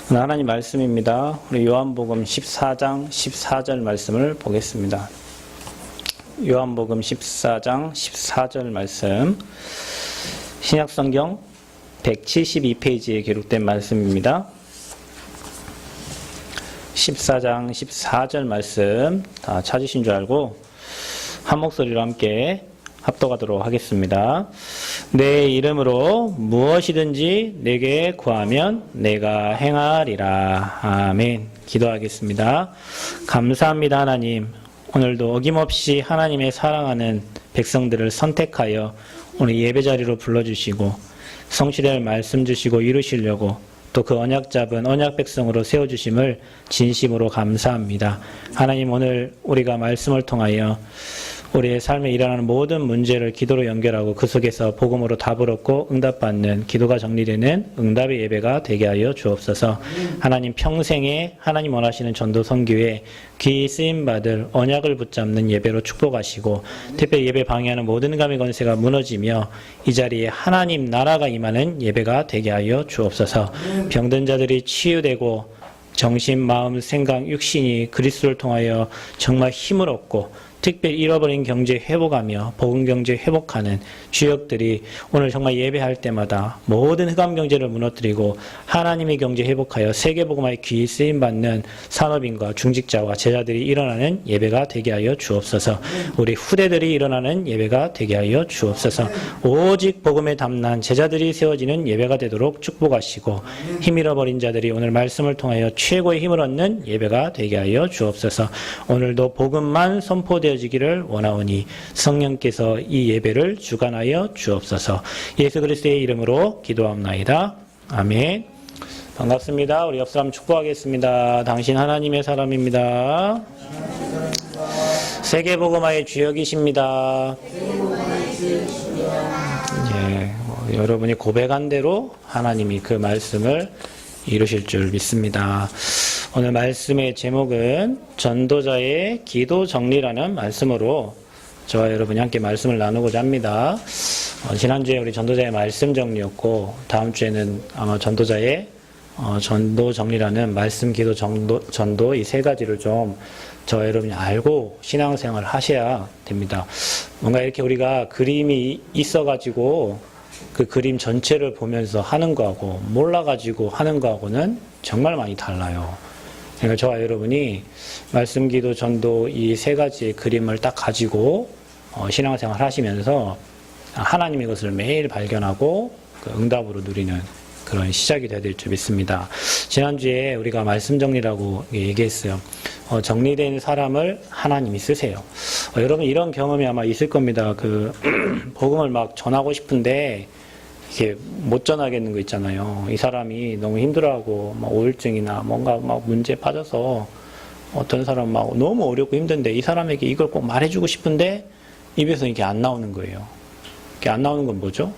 하나님 말씀입니다. 우리 요한복음 14장 14절 말씀을 보겠습니다. 요한복음 14장 14절 말씀, 신약성경 172페이지에 기록된 말씀입니다. 14장 14절 말씀 다 찾으신 줄 알고 한 목소리로 함께 합독하도록 하겠습니다. 내 이름으로 무엇이든지 내게 구하면 내가 행하리라. 아멘. 기도하겠습니다. 감사합니다, 하나님. 오늘도 어김없이 하나님의 사랑하는 백성들을 선택하여 오늘 예배 자리로 불러주시고 성실할 말씀 주시고 이루시려고 또 그 언약 잡은 언약 백성으로 세워주심을 진심으로 감사합니다. 하나님, 오늘 우리가 말씀을 통하여 우리의 삶에 일어나는 모든 문제를 기도로 연결하고 그 속에서 복음으로 답을 얻고 응답받는 기도가 정리되는 응답의 예배가 되게 하여 주옵소서. 하나님, 평생에 하나님 원하시는 전도 선교에 귀히 쓰임받을 언약을 붙잡는 예배로 축복하시고 특별히 예배 방해하는 모든 감의 권세가 무너지며 이 자리에 하나님 나라가 임하는 예배가 되게 하여 주옵소서. 병든 자들이 치유되고 정신, 마음, 생각, 육신이 그리스도를 통하여 정말 힘을 얻고 특별히 잃어버린 경제 회복하며 복음 경제 회복하는 주역들이 오늘 정말 예배할 때마다 모든 흑암 경제를 무너뜨리고 하나님의 경제 회복하여 세계복음화에 귀히 쓰임받는 산업인과 중직자와 제자들이 일어나는 예배가 되게 하여 주옵소서. 우리 후대들이 일어나는 예배가 되게 하여 주옵소서. 오직 복음에 담난 제자들이 세워지는 예배가 되도록 축복하시고 힘 잃어버린 자들이 오늘 말씀을 통하여 최고의 힘을 얻는 예배가 되게 하여 주옵소서. 오늘도 복음만 선포되어 지기를 원하오니 성령께서 이 예배를 주관하여 주옵소서. 예수 그리스도의 이름으로 기도합나이다. 아멘. 반갑습니다. 우리 옆 사람 축복하겠습니다. 당신 하나님의 사람입니다. 세계복음화의 주역이십니다. 여러분이 고백한 대로 하나님이 그 말씀을 이루실 줄 믿습니다. 오늘 말씀의 제목은 전도자의 기도 정리라는 말씀으로 저와 여러분이 함께 말씀을 나누고자 합니다. 지난주에 우리 전도자의 말씀 정리였고 다음 주에는 아마 전도자의 전도 정리라는 말씀, 기도, 전도 이 세 가지를 좀 저와 여러분이 알고 신앙생활을 하셔야 됩니다. 뭔가 이렇게 우리가 그림이 있어가지고 그 그림 전체를 보면서 하는 거하고 몰라가지고 하는 거하고는 정말 많이 달라요. 그러니까 저와 여러분이 말씀, 기도, 전도 이 세 가지의 그림을 딱 가지고 신앙생활 하시면서 하나님의 것을 매일 발견하고 그 응답으로 누리는 그런 시작이 되어야 될 줄 믿습니다. 지난주에 우리가 말씀 정리라고 얘기했어요. 정리된 사람을 하나님이 쓰세요. 여러분 이런 경험이 아마 있을 겁니다. 그 복음을 막 전하고 싶은데 이렇게 못 전하겠는 거 있잖아요. 이 사람이 너무 힘들어하고 막 우울증이나 뭔가 막 문제에 빠져서 어떤 사람 막 너무 어렵고 힘든데 이 사람에게 이걸 꼭 말해주고 싶은데 입에서 이게 안 나오는 거예요. 이게 안 나오는 건 뭐죠?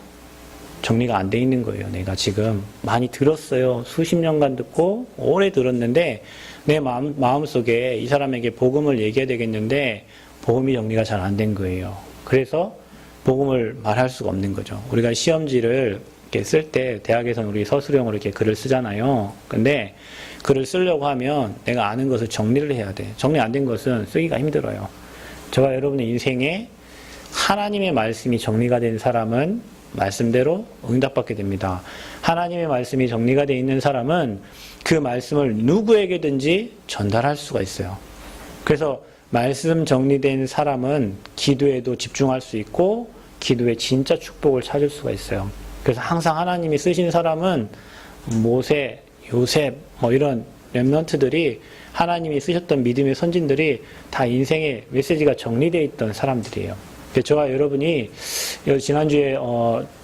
정리가 안 돼 있는 거예요. 내가 지금 많이 들었어요. 수십 년간 듣고 오래 들었는데 내 마음속에 이 사람에게 복음을 얘기해야 되겠는데 복음이 정리가 잘 안 된 거예요. 그래서 복음을 말할 수가 없는 거죠. 우리가 시험지를 이렇게 쓸 때 대학에서는 우리 서술형으로 이렇게 글을 쓰잖아요. 근데 글을 쓰려고 하면 내가 아는 것을 정리를 해야 돼. 정리 안 된 것은 쓰기가 힘들어요. 저와 여러분의 인생에 하나님의 말씀이 정리가 된 사람은 말씀대로 응답받게 됩니다. 하나님의 말씀이 정리가 되어 있는 사람은 그 말씀을 누구에게든지 전달할 수가 있어요. 그래서 말씀 정리된 사람은 기도에도 집중할 수 있고 기도에 진짜 축복을 찾을 수가 있어요. 그래서 항상 하나님이 쓰신 사람은 모세, 요셉 뭐 이런 렘넌트들이 하나님이 쓰셨던 믿음의 선진들이 다 인생의 메시지가 정리되어 있던 사람들이에요. 저와 여러분이 지난주에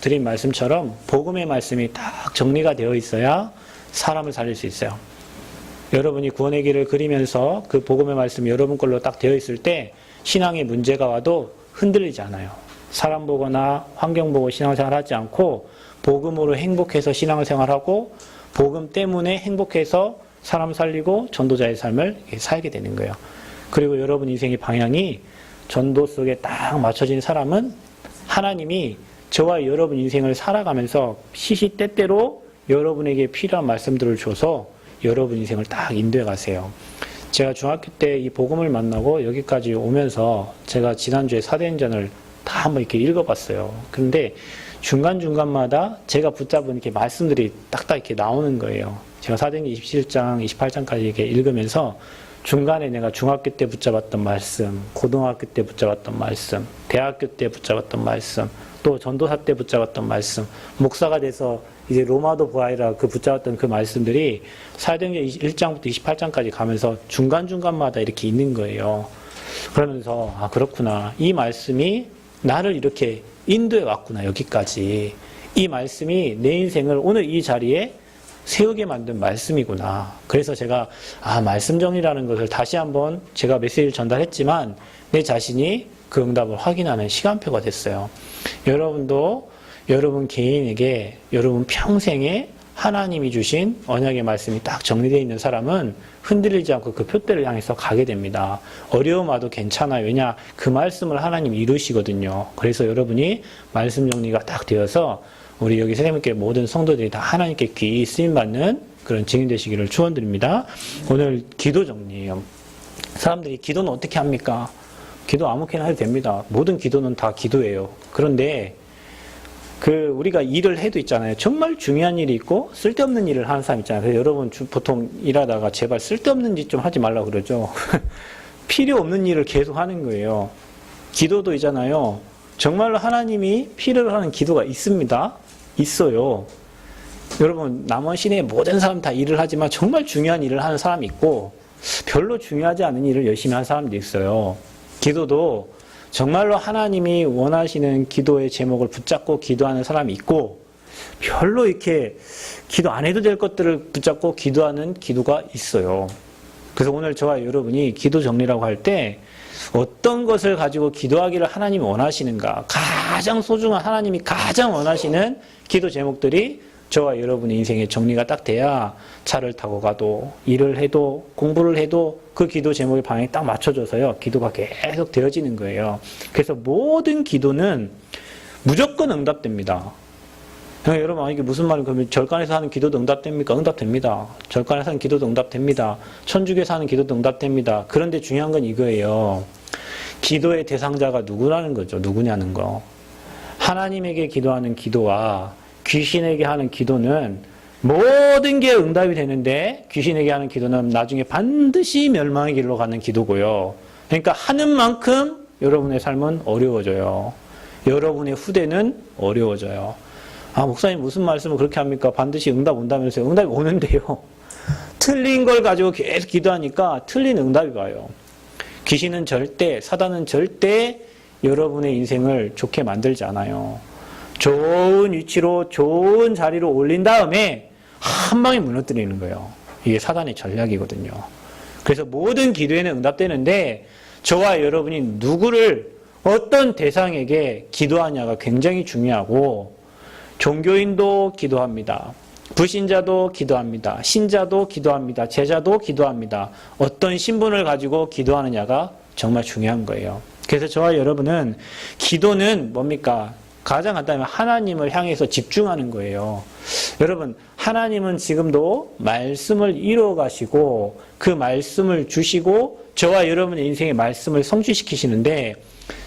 드린 말씀처럼 복음의 말씀이 딱 정리가 되어 있어야 사람을 살릴 수 있어요. 여러분이 구원의 길을 그리면서 그 복음의 말씀이 여러분 걸로 딱 되어 있을 때 신앙의 문제가 와도 흔들리지 않아요. 사람 보거나 환경 보고 신앙생활 하지 않고 복음으로 행복해서 신앙생활하고 복음 때문에 행복해서 사람 살리고 전도자의 삶을 살게 되는 거예요. 그리고 여러분 인생의 방향이 전도 속에 딱 맞춰진 사람은 하나님이 저와 여러분 인생을 살아가면서 시시때때로 여러분에게 필요한 말씀들을 줘서 여러분 인생을 딱 인도해 가세요. 제가 중학교 때 이 복음을 만나고 여기까지 오면서 제가 지난주에 사도행전을 다 한번 이렇게 읽어봤어요. 그런데 중간중간마다 제가 붙잡은 이렇게 말씀들이 딱딱 이렇게 나오는 거예요. 제가 사도행전 27장, 28장까지 이렇게 읽으면서 중간에 내가 중학교 때 붙잡았던 말씀, 고등학교 때 붙잡았던 말씀, 대학교 때 붙잡았던 말씀, 또 전도사 때 붙잡았던 말씀, 목사가 돼서 이제 로마도 보아이라 그 붙잡았던 그 말씀들이 사도행전 1장부터 28장까지 가면서 중간중간마다 이렇게 있는 거예요. 그러면서 아 그렇구나. 이 말씀이 나를 이렇게 인도해 왔구나. 여기까지. 이 말씀이 내 인생을 오늘 이 자리에 세우게 만든 말씀이구나. 그래서 제가 말씀 정리라는 것을 다시 한번 제가 메시지를 전달했지만 내 자신이 그 응답을 확인하는 시간표가 됐어요. 여러분도 여러분 개인에게 여러분 평생에 하나님이 주신 언약의 말씀이 딱 정리되어 있는 사람은 흔들리지 않고 그 표대를 향해서 가게 됩니다. 어려움 와도 괜찮아요. 왜냐? 그 말씀을 하나님이 이루시거든요. 그래서 여러분이 말씀 정리가 딱 되어서 우리 여기 선생님께 모든 성도들이 다 하나님께 귀히 쓰임받는 그런 증인 되시기를 축원드립니다. 오늘 기도 정리예요. 사람들이 기도는 어떻게 합니까? 기도 아무렇게나 해도 됩니다. 모든 기도는 다 기도예요. 그런데 우리가 일을 해도 있잖아요. 정말 중요한 일이 있고 쓸데없는 일을 하는 사람 있잖아요. 그래서 여러분 보통 일하다가 제발 쓸데없는 짓 좀 하지 말라고 그러죠. 필요 없는 일을 계속 하는 거예요. 기도도 있잖아요. 정말로 하나님이 필요로 하는 기도가 있습니다. 있어요. 여러분 남원 시내의 모든 사람 다 일을 하지만 정말 중요한 일을 하는 사람이 있고 별로 중요하지 않은 일을 열심히 하는 사람도 있어요. 기도도 정말로 하나님이 원하시는 기도의 제목을 붙잡고 기도하는 사람이 있고 별로 이렇게 기도 안 해도 될 것들을 붙잡고 기도하는 기도가 있어요. 그래서 오늘 저와 여러분이 기도 정리라고 할 때 어떤 것을 가지고 기도하기를 하나님이 원하시는가, 가장 소중한 하나님이 가장 원하시는 기도 제목들이 저와 여러분의 인생에 정리가 딱 돼야 차를 타고 가도 일을 해도 공부를 해도 그 기도 제목의 방향이 딱 맞춰져서요. 기도가 계속 되어지는 거예요. 그래서 모든 기도는 무조건 응답됩니다. 여러분 이게 무슨 말이에요? 그러면 절간에서 하는 기도도 응답됩니까? 응답됩니다. 절간에서 하는 기도도 응답됩니다. 천주교에서 하는 기도도 응답됩니다. 그런데 중요한 건 이거예요. 기도의 대상자가 누구라는 거죠. 누구냐는 거. 하나님에게 기도하는 기도와 귀신에게 하는 기도는 모든 게 응답이 되는데 귀신에게 하는 기도는 나중에 반드시 멸망의 길로 가는 기도고요. 그러니까 하는 만큼 여러분의 삶은 어려워져요. 여러분의 후대는 어려워져요. 목사님 무슨 말씀을 그렇게 합니까? 반드시 응답 온다면서요. 응답이 오는데요. 틀린 걸 가지고 계속 기도하니까 틀린 응답이 와요. 귀신은 절대, 사단은 절대 여러분의 인생을 좋게 만들지 않아요. 좋은 위치로 좋은 자리로 올린 다음에 한 방에 무너뜨리는 거예요. 이게 사단의 전략이거든요. 그래서 모든 기도에는 응답되는데 저와 여러분이 누구를 어떤 대상에게 기도하냐가 굉장히 중요하고 종교인도 기도합니다. 불신자도 기도합니다. 신자도 기도합니다. 제자도 기도합니다. 어떤 신분을 가지고 기도하느냐가 정말 중요한 거예요. 그래서 저와 여러분은 기도는 뭡니까? 가장 간단하면 하나님을 향해서 집중하는 거예요. 여러분 하나님은 지금도 말씀을 이루어 가시고 그 말씀을 주시고 저와 여러분의 인생의 말씀을 성취시키시는데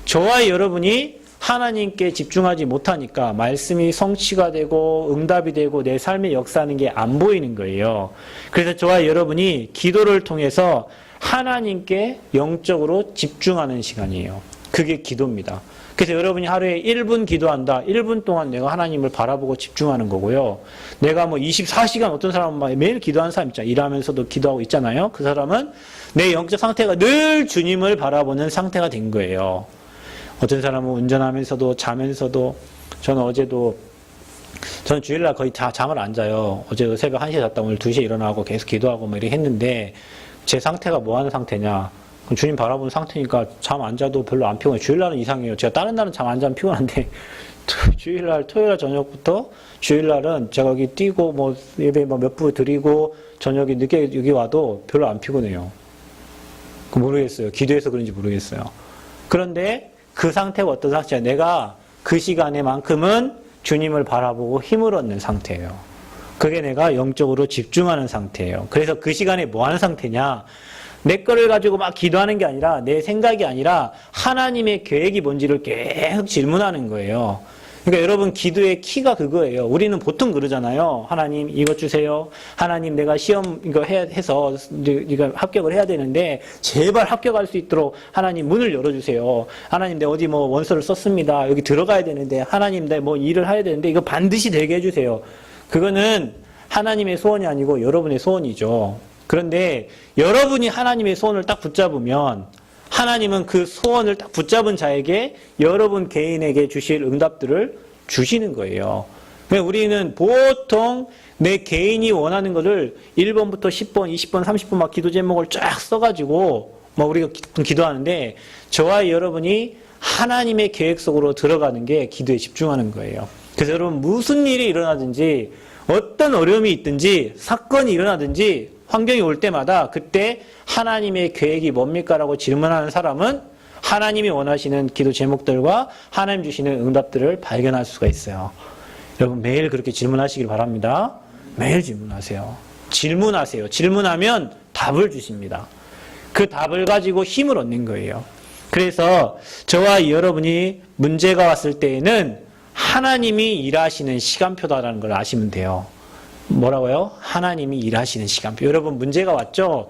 저와 여러분이 하나님께 집중하지 못하니까 말씀이 성취가 되고 응답이 되고 내 삶에 역사하는 게 안 보이는 거예요. 그래서 저와 여러분이 기도를 통해서 하나님께 영적으로 집중하는 시간이에요. 그게 기도입니다. 그래서 여러분이 하루에 1분 기도한다. 1분 동안 내가 하나님을 바라보고 집중하는 거고요. 내가 24시간 어떤 사람은 매일 기도하는 사람 있잖아요. 일하면서도 기도하고 있잖아요. 그 사람은 내 영적 상태가 늘 주님을 바라보는 상태가 된 거예요. 어떤 사람은 운전하면서도 자면서도 저는 주일날 거의 다 잠을 안 자요. 어제 새벽 1시에 잤다 오늘 2시에 일어나고 계속 기도하고 이렇게 했는데 제 상태가 뭐 하는 상태냐. 주님 바라보는 상태니까 잠 안 자도 별로 안 피곤해요. 주일날은 이상해요. 제가 다른 날은 잠 안 자면 피곤한데 토요일날 저녁부터 주일날은 제가 여기 뛰고 예배 몇 부 드리고 저녁에 늦게 여기 와도 별로 안 피곤해요. 모르겠어요. 기도해서 그런지 모르겠어요. 그런데 그 상태가 어떤 상태냐. 내가 그 시간에만큼은 주님을 바라보고 힘을 얻는 상태예요. 그게 내가 영적으로 집중하는 상태예요. 그래서 그 시간에 뭐 하는 상태냐? 내 거를 가지고 막 기도하는 게 아니라 내 생각이 아니라 하나님의 계획이 뭔지를 계속 질문하는 거예요. 그러니까 여러분 기도의 키가 그거예요. 우리는 보통 그러잖아요. 하나님 이것 주세요. 하나님 내가 시험 이거 해서 이거 합격을 해야 되는데 제발 합격할 수 있도록 하나님 문을 열어주세요. 하나님 내가 어디 뭐 원서를 썼습니다. 여기 들어가야 되는데 하나님 내가 뭐 일을 해야 되는데 이거 반드시 되게 해주세요. 그거는 하나님의 소원이 아니고 여러분의 소원이죠. 그런데 여러분이 하나님의 소원을 딱 붙잡으면 하나님은 그 소원을 딱 붙잡은 자에게 여러분 개인에게 주실 응답들을 주시는 거예요. 우리는 보통 내 개인이 원하는 것을 1번부터 10번, 20번, 30번 막 기도 제목을 쫙 써가지고 뭐 우리가 기도하는데 저와 여러분이 하나님의 계획 속으로 들어가는 게 기도에 집중하는 거예요. 그래서 여러분 무슨 일이 일어나든지 어떤 어려움이 있든지 사건이 일어나든지 환경이 올 때마다 그때 하나님의 계획이 뭡니까? 라고 질문하는 사람은 하나님이 원하시는 기도 제목들과 하나님 주시는 응답들을 발견할 수가 있어요. 여러분 매일 그렇게 질문하시길 바랍니다. 매일 질문하세요. 질문하세요. 질문하면 답을 주십니다. 그 답을 가지고 힘을 얻는 거예요. 그래서 저와 여러분이 문제가 왔을 때에는 하나님이 일하시는 시간표다라는 걸 아시면 돼요. 뭐라고요? 하나님이 일하시는 시간표. 여러분 문제가 왔죠?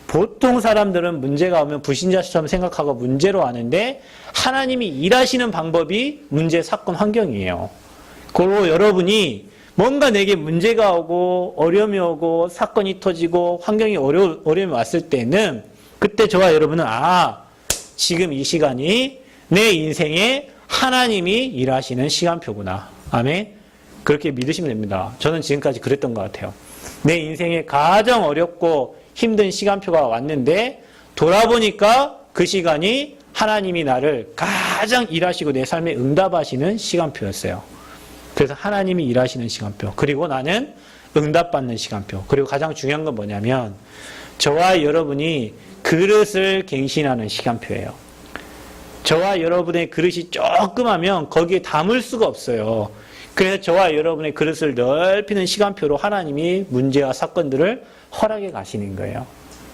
보통 사람들은 문제가 오면 불신자처럼 생각하고 문제로 하는데 하나님이 일하시는 방법이 문제, 사건, 환경이에요. 그리고 여러분이 뭔가 내게 문제가 오고 어려움이 오고 사건이 터지고 환경이 어려움이 왔을 때는 그때 저와 여러분은 지금 이 시간이 내 인생에 하나님이 일하시는 시간표구나. 아멘. 그렇게 믿으시면 됩니다. 저는 지금까지 그랬던 것 같아요. 내 인생에 가장 어렵고 힘든 시간표가 왔는데 돌아보니까 그 시간이 하나님이 나를 가장 일하시고 내 삶에 응답하시는 시간표였어요. 그래서 하나님이 일하시는 시간표. 그리고 나는 응답받는 시간표. 그리고 가장 중요한 건 뭐냐면 저와 여러분이 그릇을 갱신하는 시간표예요. 저와 여러분의 그릇이 조그마면 거기에 담을 수가 없어요. 그래서 저와 여러분의 그릇을 넓히는 시간표로 하나님이 문제와 사건들을 허락해 가시는 거예요.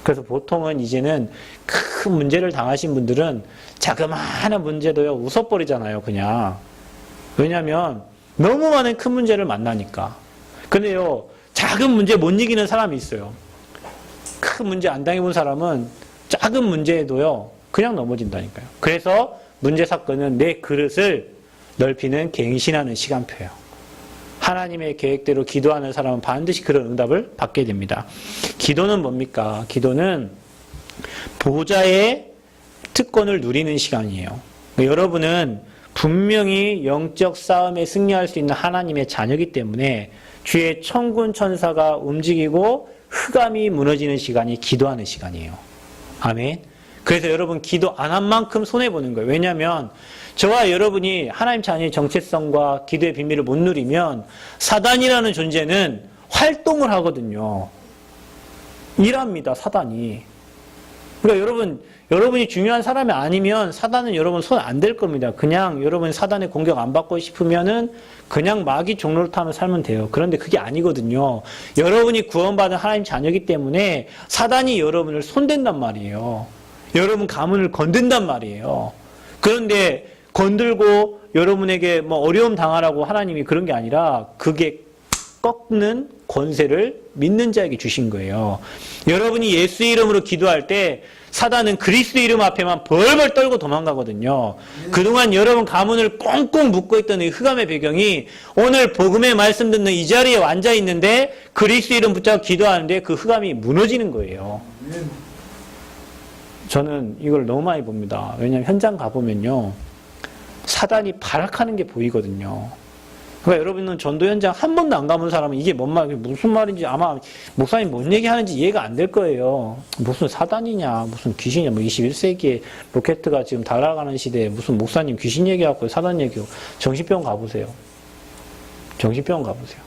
그래서 보통은 이제는 큰 문제를 당하신 분들은 자그마한 문제도요 웃어버리잖아요 그냥. 왜냐하면 너무 많은 큰 문제를 만나니까. 근데요 작은 문제 못 이기는 사람이 있어요. 큰 문제 안 당해본 사람은 작은 문제에도요 그냥 넘어진다니까요. 그래서 문제 사건은 내 그릇을 넓히는 갱신하는 시간표예요. 하나님의 계획대로 기도하는 사람은 반드시 그런 응답을 받게 됩니다. 기도는 뭡니까? 기도는 보좌의 특권을 누리는 시간이에요. 여러분은 분명히 영적 싸움에 승리할 수 있는 하나님의 자녀이기 때문에 주의 천군 천사가 움직이고 흑암이 무너지는 시간이 기도하는 시간이에요. 아멘. 그래서 여러분 기도 안 한 만큼 손해보는 거예요. 왜냐하면 저와 여러분이 하나님 자녀의 정체성과 기도의 비밀을 못 누리면 사단이라는 존재는 활동을 하거든요. 일합니다. 사단이. 그러니까 여러분이 중요한 사람이 아니면 사단은 여러분 손 안 댈 겁니다. 그냥 여러분 사단의 공격 안 받고 싶으면은 그냥 마귀 종로를 타면 살면 돼요. 그런데 그게 아니거든요. 여러분이 구원받은 하나님 자녀이기 때문에 사단이 여러분을 손댄단 말이에요. 여러분 가문을 건든단 말이에요. 그런데 건들고 여러분에게 뭐 어려움 당하라고 하나님이 그런 게 아니라 그게 꺾는 권세를 믿는 자에게 주신 거예요. 여러분이 예수 이름으로 기도할 때 사단은 그리스도 이름 앞에만 벌벌 떨고 도망가거든요. 그동안 여러분 가문을 꽁꽁 묶고 있던 이 흑암의 배경이 오늘 복음의 말씀 듣는 이 자리에 앉아 있는데 그리스도 이름 붙잡고 기도하는데 그 흑암이 무너지는 거예요. 저는 이걸 너무 많이 봅니다. 왜냐하면 현장 가보면요. 사단이 발악하는 게 보이거든요. 그러니까 여러분은 전도 현장 한 번도 안 가본 사람은 이게 무슨 말인지 아마 목사님 뭔 얘기하는지 이해가 안 될 거예요. 무슨 사단이냐, 무슨 귀신이냐, 21세기에 로켓가 지금 달아가는 시대에 무슨 목사님 귀신 얘기하고 사단 얘기하고 정신병원 가보세요. 정신병원 가보세요.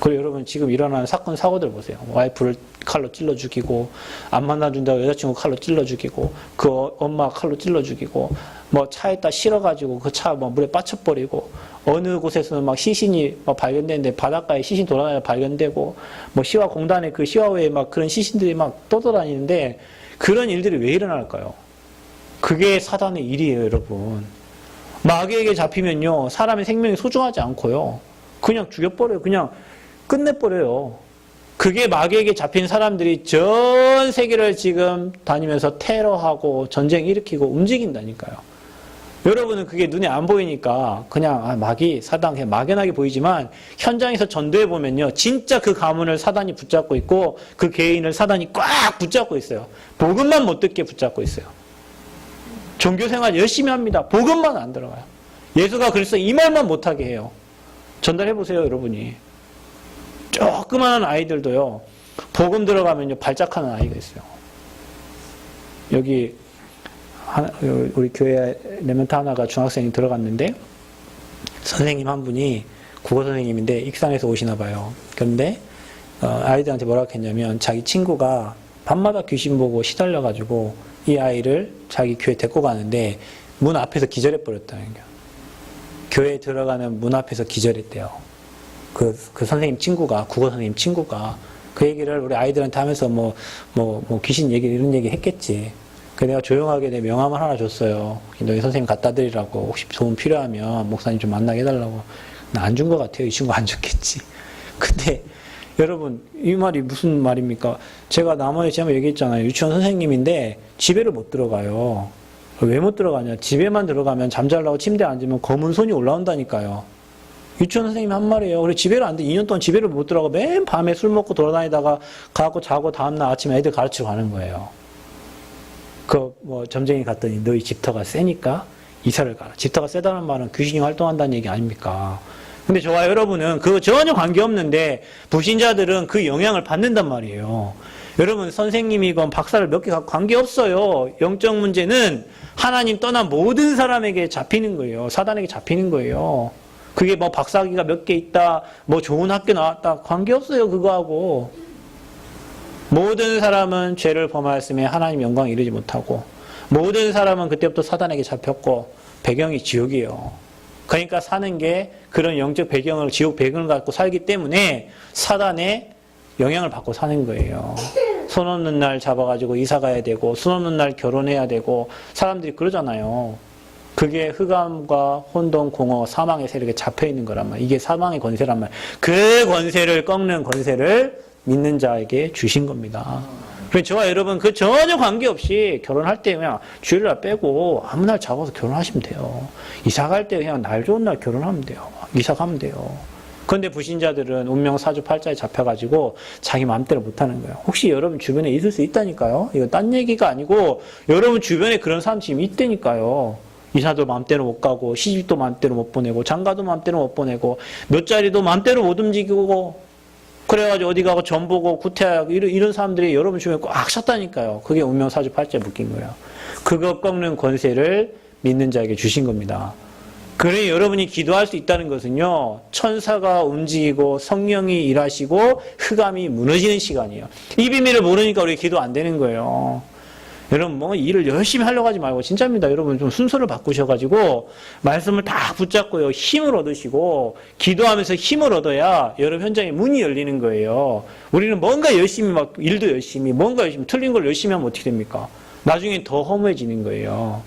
그리고 여러분 지금 일어나는 사건 사고들 보세요. 와이프를 칼로 찔러 죽이고, 안 만나준다고 여자친구 칼로 찔러 죽이고, 그 엄마 칼로 찔러 죽이고, 뭐 차에다 실어가지고 그 차 뭐 물에 빠쳐버리고, 어느 곳에서는 막 시신이 막 발견되는데 바닷가에 시신 돌아다니다 발견되고, 뭐 시화공단에 그 시화회에 막 그런 시신들이 막 떠돌아다니는데, 그런 일들이 왜 일어날까요? 그게 사단의 일이에요, 여러분. 마귀에게 잡히면요, 사람의 생명이 소중하지 않고요, 그냥 죽여버려요. 그냥 끝내버려요. 그게 마귀에게 잡힌 사람들이 전 세계를 지금 다니면서 테러하고 전쟁 일으키고 움직인다니까요. 여러분은 그게 눈에 안 보이니까 그냥 마귀, 사단 그냥 막연하게 보이지만 현장에서 전도해 보면요, 진짜 그 가문을 사단이 붙잡고 있고 그 개인을 사단이 꽉 붙잡고 있어요. 복음만 못 듣게 붙잡고 있어요. 종교생활 열심히 합니다. 복음만 안 들어가요. 예수가 그래서 이 말만 못하게 해요. 전달해 보세요, 여러분이. 조그마한 아이들도요, 복음 들어가면요, 발작하는 아이가 있어요. 여기, 우리 교회 레멘트 하나가 중학생이 들어갔는데, 선생님 한 분이 국어 선생님인데, 익산에서 오시나 봐요. 그런데, 아이들한테 뭐라고 했냐면, 자기 친구가 밤마다 귀신 보고 시달려가지고, 이 아이를 자기 교회 데리고 가는데, 문 앞에서 기절해버렸다는 거예요. 교회에 들어가는 문 앞에서 기절했대요. 그 선생님 친구가, 국어 선생님 친구가, 그 얘기를 우리 아이들한테 하면서 귀신 얘기, 이런 얘기 했겠지. 그래서 내가 조용하게 내 명함을 하나 줬어요. 너희 선생님 갖다 드리라고. 혹시 도움 필요하면 목사님 좀 만나게 해달라고. 나 안 준 것 같아요. 이 친구 안 줬겠지. 근데, 여러분, 이 말이 무슨 말입니까? 제가 남원에 제가 얘기했잖아요. 유치원 선생님인데, 집에를 못 들어가요. 왜 못 들어가냐? 집에만 들어가면 잠자려고 침대에 앉으면 검은 손이 올라온다니까요. 유치원 선생님이 한 말이에요. 그래, 집에를 안 돼. 2년 동안 집에를 못 들어가고 맨 밤에 술 먹고 돌아다니다가 가고 자고 다음날 아침에 애들 가르치고 가는 거예요. 점쟁이 갔더니 너희 집터가 세니까 이사를 가라. 집터가 세다는 말은 귀신이 활동한다는 얘기 아닙니까? 근데 저와 여러분은 그거 전혀 관계없는데 불신자들은 그 영향을 받는단 말이에요. 여러분, 선생님이건 박사를 몇 개 갖고 관계없어요. 영적 문제는 하나님 떠난 모든 사람에게 잡히는 거예요. 사단에게 잡히는 거예요. 그게 뭐 박사학위가 몇 개 있다, 뭐 좋은 학교 나왔다, 관계없어요, 그거하고. 모든 사람은 죄를 범하였음에 하나님 영광에 이르지 못하고, 모든 사람은 그때부터 사단에게 잡혔고, 배경이 지옥이에요. 그러니까 사는 게 그런 영적 배경을, 지옥 배경을 갖고 살기 때문에 사단의 영향을 받고 사는 거예요. 손 없는 날 잡아가지고 이사 가야 되고, 손 없는 날 결혼해야 되고, 사람들이 그러잖아요. 그게 흑암과 혼돈, 공허, 사망의 세력에 잡혀있는 거란 말이에요. 이게 사망의 권세란 말이에요. 그 권세를 꺾는 권세를 믿는 자에게 주신 겁니다. 그래서 저와 여러분 그 전혀 관계없이 결혼할 때 그냥 주일날 빼고 아무 날 잡아서 결혼하시면 돼요. 이사 갈 때 그냥 날 좋은 날 결혼하면 돼요. 이사 가면 돼요. 그런데 불신자들은 운명 사주 팔자에 잡혀가지고 자기 마음대로 못하는 거예요. 혹시 여러분 주변에 있을 수 있다니까요. 이거 딴 얘기가 아니고 여러분 주변에 그런 사람 지금 있다니까요. 이사도 마음대로 못 가고, 시집도 마음대로 못 보내고, 장가도 마음대로 못 보내고, 몇 자리도 마음대로 못 움직이고, 그래가지고 어디 가고 전 보고 구태하고 이런 사람들이 여러분 주변에 꽉 찼다니까요. 그게 운명사주 팔자에 묶인 거예요. 그거 꺾는 권세를 믿는 자에게 주신 겁니다. 그래 여러분이 기도할 수 있다는 것은요, 천사가 움직이고 성령이 일하시고 흑암이 무너지는 시간이에요. 이 비밀을 모르니까 우리 기도 안 되는 거예요. 여러분 뭐 일을 열심히 하려고 하지 말고 진짜입니다. 여러분 좀 순서를 바꾸셔가지고 말씀을 다 붙잡고요, 힘을 얻으시고 기도하면서 힘을 얻어야 여러분 현장에 문이 열리는 거예요. 우리는 뭔가 열심히 막 일도 열심히 뭔가 열심히 틀린 걸 열심히 하면 어떻게 됩니까? 나중에 더 허무해지는 거예요.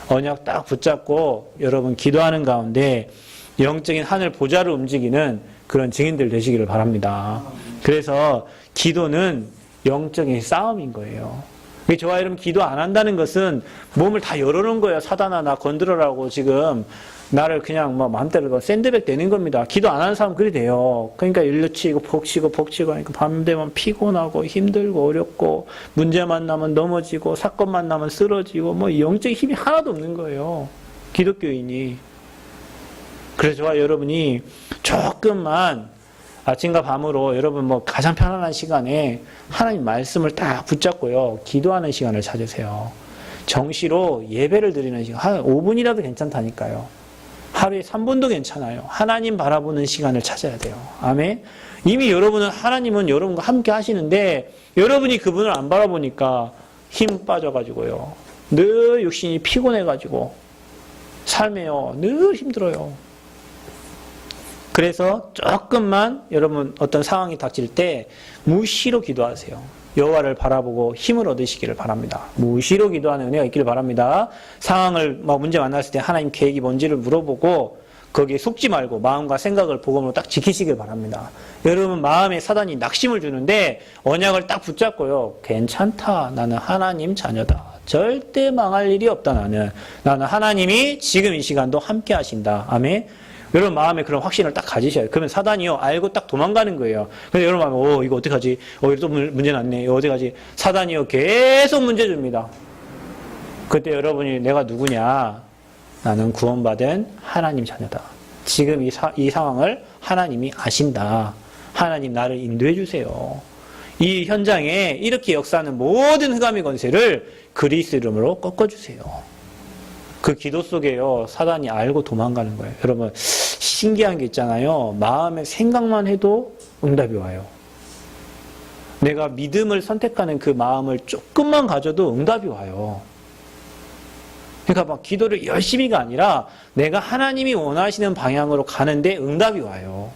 언약 딱 붙잡고 여러분 기도하는 가운데 영적인 하늘 보좌를 움직이는 그런 증인들 되시기를 바랍니다. 그래서 기도는 영적인 싸움인 거예요. 저와 여러분 기도 안 한다는 것은 몸을 다 열어놓은 거예요. 사단아 나 건드려라고 지금 나를 그냥 뭐 마음대로 샌드백 되는 겁니다. 기도 안 하는 사람은 그래 돼요. 그러니까 일러치고 벅치고 하니까 밤 되면 피곤하고 힘들고 어렵고 문제 만나면 넘어지고 사건 만나면 쓰러지고 뭐 영적인 힘이 하나도 없는 거예요. 기독교인이. 그래서 저와 여러분이 조금만 아침과 밤으로 여러분 뭐 가장 편안한 시간에 하나님 말씀을 딱 붙잡고요, 기도하는 시간을 찾으세요. 정시로 예배를 드리는 시간, 한 5분이라도 괜찮다니까요. 하루에 3분도 괜찮아요. 하나님 바라보는 시간을 찾아야 돼요. 아멘. 이미 여러분은 하나님은 여러분과 함께 하시는데 여러분이 그분을 안 바라보니까 힘 빠져가지고요. 늘 육신이 피곤해가지고 삶에요. 늘 힘들어요. 그래서 조금만 여러분 어떤 상황이 닥칠 때 무시로 기도하세요. 여호와를 바라보고 힘을 얻으시기를 바랍니다. 무시로 기도하는 은혜가 있기를 바랍니다. 상황을 문제 만났을 때 하나님 계획이 뭔지를 물어보고 거기에 속지 말고 마음과 생각을 복음으로 딱 지키시길 바랍니다. 여러분 마음에 사단이 낙심을 주는데 언약을 딱 붙잡고요. 괜찮다. 나는 하나님 자녀다. 절대 망할 일이 없다. 나는 하나님이 지금 이 시간도 함께 하신다. 아멘. 여러분 마음에 그런 확신을 딱 가지셔야 돼요. 그러면 사단이요 알고 딱 도망가는 거예요. 그래서 여러분 마음에 이거 어떡하지? 이거 또 문제 났네. 이거 어떡하지? 사단이요 계속 문제 줍니다. 그때 여러분이 내가 누구냐? 나는 구원받은 하나님 자녀다. 지금 이 상황을 하나님이 아신다. 하나님 나를 인도해 주세요. 이 현장에 이렇게 역사하는 모든 흑암의 권세를 그리스도 이름으로 꺾어주세요. 그 기도 속에요. 사단이 알고 도망가는 거예요. 여러분 신기한 게 있잖아요. 마음의 생각만 해도 응답이 와요. 내가 믿음을 선택하는 그 마음을 조금만 가져도 응답이 와요. 그러니까 막 기도를 열심히가 아니라 내가 하나님이 원하시는 방향으로 가는데 응답이 와요.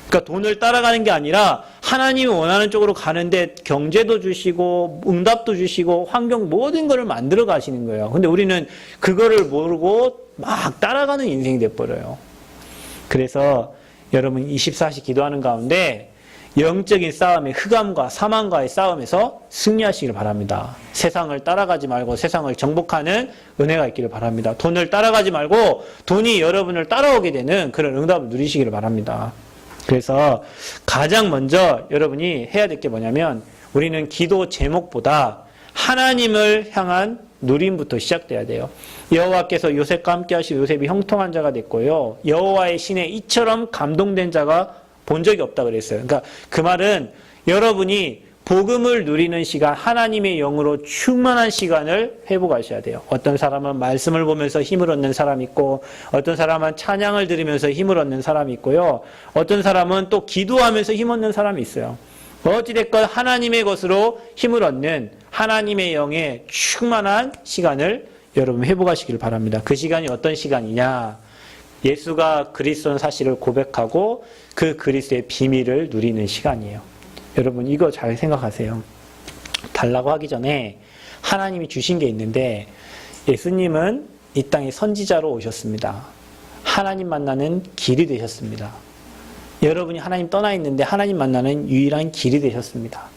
그러니까 돈을 따라가는 게 아니라 하나님이 원하는 쪽으로 가는데 경제도 주시고 응답도 주시고 환경 모든 것을 만들어 가시는 거예요. 근데 우리는 그거를 모르고 막 따라가는 인생이 돼버려요. 그래서 여러분 24시 기도하는 가운데 영적인 싸움의 흑암과 사망과의 싸움에서 승리하시길 바랍니다. 세상을 따라가지 말고 세상을 정복하는 은혜가 있기를 바랍니다. 돈을 따라가지 말고 돈이 여러분을 따라오게 되는 그런 응답을 누리시기를 바랍니다. 그래서 가장 먼저 여러분이 해야 될 게 뭐냐면 우리는 기도 제목보다 하나님을 향한 누림부터 시작돼야 돼요. 여호와께서 요셉과 함께 하시고 요셉이 형통한 자가 됐고요. 여호와의 신에 이처럼 감동된 자가 본 적이 없다 그랬어요. 그러니까 그 말은 여러분이 복음을 누리는 시간, 하나님의 영으로 충만한 시간을 회복하셔야 돼요. 어떤 사람은 말씀을 보면서 힘을 얻는 사람이 있고 어떤 사람은 찬양을 들으면서 힘을 얻는 사람이 있고요. 어떤 사람은 또 기도하면서 힘 얻는 사람이 있어요. 어찌됐건 하나님의 것으로 힘을 얻는 하나님의 영의 충만한 시간을 여러분 회복하시길 바랍니다. 그 시간이 어떤 시간이냐? 예수가 그리스도는 사실을 고백하고 그 그리스도의 비밀을 누리는 시간이에요. 여러분 이거 잘 생각하세요. 달라고 하기 전에 하나님이 주신 게 있는데 예수님은 이 땅에 선지자로 오셨습니다. 하나님 만나는 길이 되셨습니다. 여러분이 하나님 떠나 있는데 하나님 만나는 유일한 길이 되셨습니다.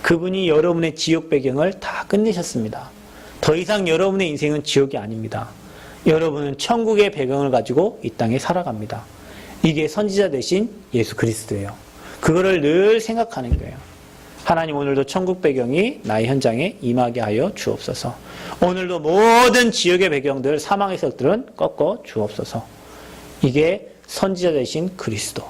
그분이 여러분의 지옥 배경을 다 끝내셨습니다. 더 이상 여러분의 인생은 지옥이 아닙니다. 여러분은 천국의 배경을 가지고 이 땅에 살아갑니다. 이게 선지자 대신 예수 그리스도예요. 그거를 늘 생각하는 거예요. 하나님 오늘도 천국 배경이 나의 현장에 임하게 하여 주옵소서. 오늘도 모든 지옥의 배경들, 사망의 세력들은 꺾어 주옵소서. 이게 선지자 대신 그리스도.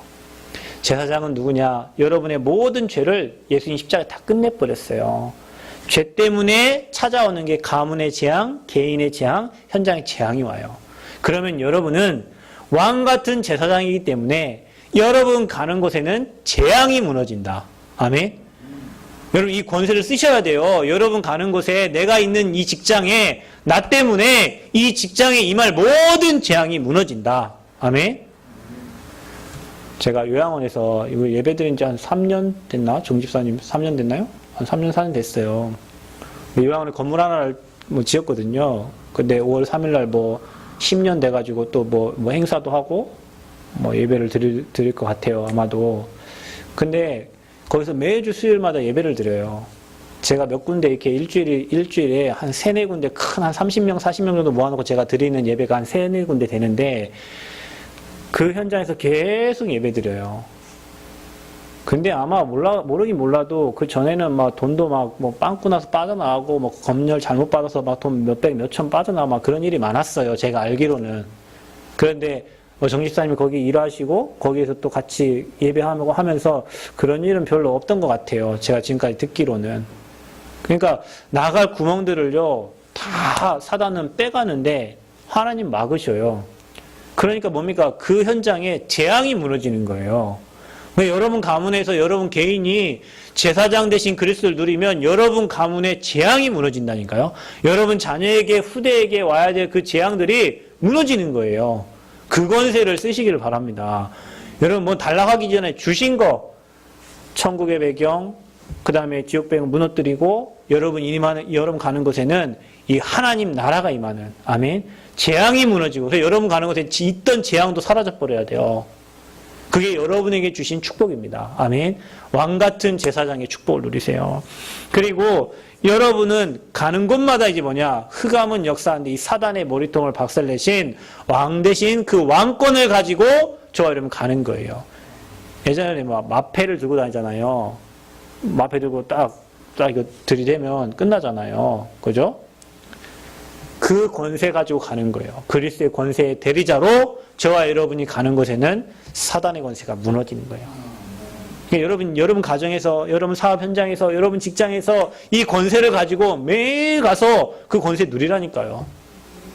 제사장은 누구냐? 여러분의 모든 죄를 예수님 십자가에 다 끝내버렸어요. 죄 때문에 찾아오는 게 가문의 재앙, 개인의 재앙, 현장의 재앙이 와요. 그러면 여러분은 왕 같은 제사장이기 때문에 여러분 가는 곳에는 재앙이 무너진다. 아멘. 여러분 이 권세를 쓰셔야 돼요. 여러분 가는 곳에 내가 있는 이 직장에 나 때문에 이 직장에 임할 모든 재앙이 무너진다. 아멘. 제가 요양원에서 이거 예배 드린 지 한 3년 됐나? 정집사님 3년 됐나요? 한 3년 4년 됐어요. 요양원에 건물 하나를 지었거든요. 근데 5월 3일 날 10년 돼가지고 또 행사도 하고 예배를 드릴 것 같아요. 아마도. 근데 거기서 매주 수요일마다 예배를 드려요. 제가 몇 군데 이렇게 일주일에 한 3-4군데 큰 한 30명, 40명 정도 모아놓고 제가 드리는 예배가 한 3-4군데 되는데 그 현장에서 계속 예배 드려요. 근데 아마 모르긴 몰라도 그 전에는 돈도 빵꾸 나서 빠져나가고 검열 잘못 받아서 돈 몇백, 몇천 빠져나가고 그런 일이 많았어요. 제가 알기로는. 그런데 정집사님이 거기 일하시고 거기에서 또 같이 예배하고 하면서 그런 일은 별로 없던 것 같아요. 제가 지금까지 듣기로는. 그러니까 나갈 구멍들을요 다 사단은 빼가는데 하나님 막으셔요. 그러니까 뭡니까? 그 현장에 재앙이 무너지는 거예요. 여러분 가문에서 여러분 개인이 제사장 대신 그리스도를 누리면 여러분 가문의 재앙이 무너진다니까요. 여러분 자녀에게 후대에게 와야 될 그 재앙들이 무너지는 거예요. 그 권세를 쓰시기를 바랍니다. 여러분 뭐 달라가기 전에 주신 거 천국의 배경 그 다음에 지옥 배경 무너뜨리고 여러분 가는 곳에는 이 하나님 나라가 임하는 아멘 재앙이 무너지고 그래서 여러분 가는 곳에 있던 재앙도 사라져 버려야 돼요. 그게 여러분에게 주신 축복입니다. 아멘. 왕같은 제사장의 축복을 누리세요. 그리고 여러분은 가는 곳마다 이제 뭐냐 흑암은 역사하는데 이 사단의 머리통을 박살내신 왕 대신 그 왕권을 가지고 저와 여러분 가는 거예요. 예전에 막 마패를 들고 다니잖아요. 마패 들고 딱 이거 들이대면 끝나잖아요. 그죠? 그 권세 가지고 가는 거예요. 그리스도의 권세의 대리자로 저와 여러분이 가는 곳에는 사단의 권세가 무너지는 거예요. 그러니까 여러분 가정에서, 여러분 사업 현장에서, 여러분 직장에서 이 권세를 가지고 매일 가서 그 권세 누리라니까요.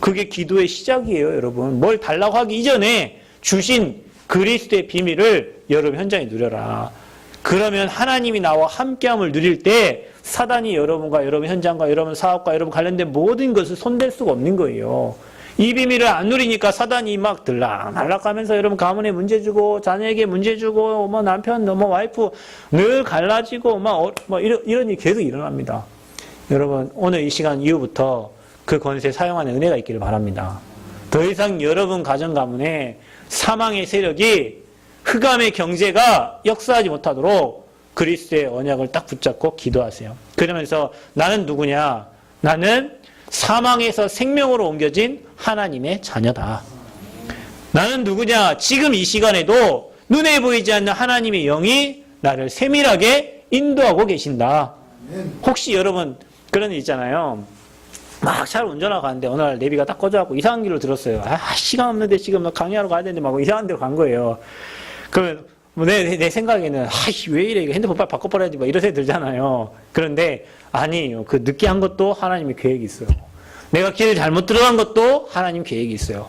그게 기도의 시작이에요, 여러분. 뭘 달라고 하기 이전에 주신 그리스도의 비밀을 여러분 현장에 누려라. 그러면 하나님이 나와 함께함을 누릴 때 사단이 여러분과 여러분 현장과 여러분 사업과 여러분 관련된 모든 것을 손댈 수가 없는 거예요. 이 비밀을 안 누리니까 사단이 막 들락날락하면서 여러분 가문에 문제 주고 자녀에게 문제 주고 뭐 남편 뭐 와이프 늘 갈라지고 이런 일이 계속 일어납니다. 여러분 오늘 이 시간 이후부터 그 권세 사용하는 은혜가 있기를 바랍니다. 더 이상 여러분 가정 가문에 사망의 세력이 흑암의 경제가 역사하지 못하도록 그리스도의 언약을 딱 붙잡고 기도하세요. 그러면서 나는 누구냐? 나는 사망에서 생명으로 옮겨진 하나님의 자녀다. 나는 누구냐? 지금 이 시간에도 눈에 보이지 않는 하나님의 영이 나를 세밀하게 인도하고 계신다. 혹시 여러분 그런 일 있잖아요. 막 차를 운전하고 가는데 어느 날 내비가 딱 꺼져갖고 이상한 길로 들었어요. 시간 없는데 지금 강의하러 가야 되는데 막 이상한 데로 간 거예요. 그러면 내 생각에는 왜 이래 핸드폰 빨리 바꿔버려야지 막 이런 생각이 들잖아요. 그런데 아니에요. 그 늦게 한 것도 하나님의 계획이 있어요. 내가 길을 잘못 들어간 것도 하나님 계획이 있어요.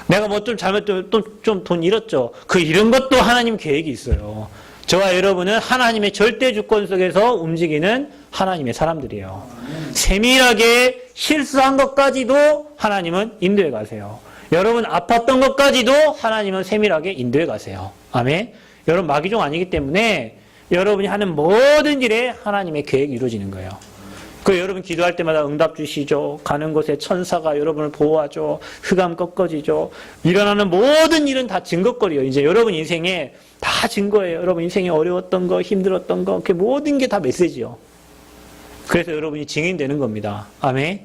내가 뭐 좀 잘못 좀 돈 잃었죠. 그 잃은 것도 하나님 계획이 있어요. 저와 여러분은 하나님의 절대 주권 속에서 움직이는 하나님의 사람들이에요. 세밀하게 실수한 것까지도 하나님은 인도해 가세요. 여러분 아팠던 것까지도 하나님은 세밀하게 인도해 가세요. 아멘. 여러분 마귀종 아니기 때문에 여러분이 하는 모든 일에 하나님의 계획이 이루어지는 거예요. 그 여러분 기도할 때마다 응답 주시죠. 가는 곳에 천사가 여러분을 보호하죠. 흑암 꺾어지죠. 일어나는 모든 일은 다 증거거리예요. 이제 여러분 인생에 다 증거예요. 여러분 인생에 어려웠던 거, 힘들었던 거, 그 모든 게 다 메시지요. 그래서 여러분이 증인되는 겁니다. 아멘.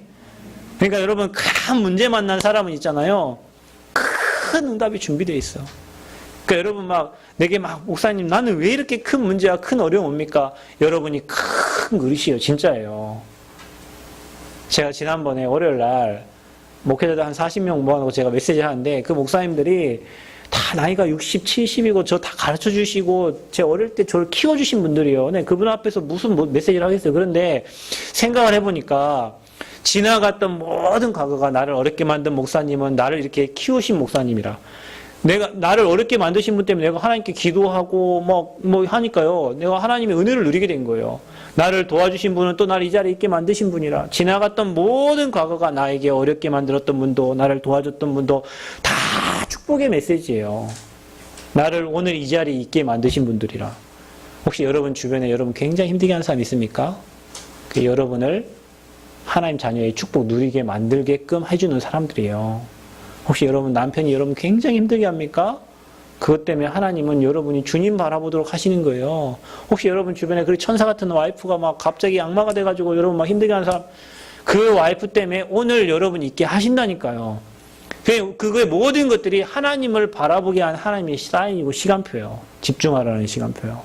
그러니까 여러분 큰 문제 만난 사람은 있잖아요. 큰 응답이 준비되어 있어. 그러니까 여러분 내게 목사님 나는 왜 이렇게 큰 문제야 큰 어려움 옵니까? 여러분이 큰 그릇이에요. 진짜예요. 제가 지난번에 월요일날 목회자들 한 40명 모아놓고 제가 메시지 하는데 그 목사님들이 다 나이가 60, 70이고 저 다 가르쳐 주시고 제 어릴 때 저를 키워주신 분들이에요. 네, 그분 앞에서 무슨 메시지를 하겠어요. 그런데 생각을 해보니까 지나갔던 모든 과거가 나를 어렵게 만든 목사님은 나를 이렇게 키우신 목사님이라. 나를 어렵게 만드신 분 때문에 내가 하나님께 기도하고 뭐 하니까요. 내가 하나님의 은혜를 누리게 된 거예요. 나를 도와주신 분은 또 나를 이 자리에 있게 만드신 분이라. 지나갔던 모든 과거가 나에게 어렵게 만들었던 분도 나를 도와줬던 분도 다 축복의 메시지예요. 나를 오늘 이 자리에 있게 만드신 분들이라. 혹시 여러분 주변에 여러분 굉장히 힘들게 하는 사람 있습니까? 그 여러분을 하나님 자녀의 축복 누리게 만들게끔 해주는 사람들이에요. 혹시 여러분 남편이 여러분 굉장히 힘들게 합니까? 그것 때문에 하나님은 여러분이 주님 바라보도록 하시는 거예요. 혹시 여러분 주변에 그 천사 같은 와이프가 갑자기 악마가 돼가지고 여러분 힘들게 하는 사람, 그 와이프 때문에 오늘 여러분 있게 하신다니까요. 그거의 모든 것들이 하나님을 바라보게 한 하나님의 사인이고 시간표예요. 집중하라는 시간표예요.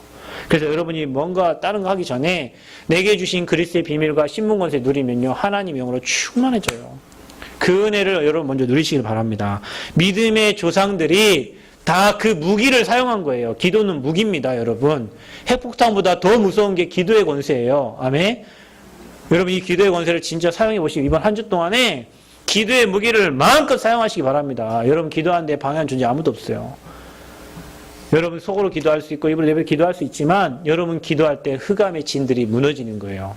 그래서 여러분이 뭔가 다른 거 하기 전에 내게 주신 그리스도의 비밀과 신분권세 누리면요 하나님 영으로 충만해져요. 그 은혜를 여러분 먼저 누리시길 바랍니다. 믿음의 조상들이 다 그 무기를 사용한 거예요. 기도는 무기입니다, 여러분. 핵폭탄보다 더 무서운 게 기도의 권세예요. 아멘. 여러분 이 기도의 권세를 진짜 사용해 보시고 이번 한 주 동안에 기도의 무기를 마음껏 사용하시기 바랍니다. 여러분 기도하는데 방해하는 존재 아무도 없어요. 여러분 속으로 기도할 수 있고 입으로 내뱉어 기도할 수 있지만 여러분 기도할 때 흑암의 진들이 무너지는 거예요.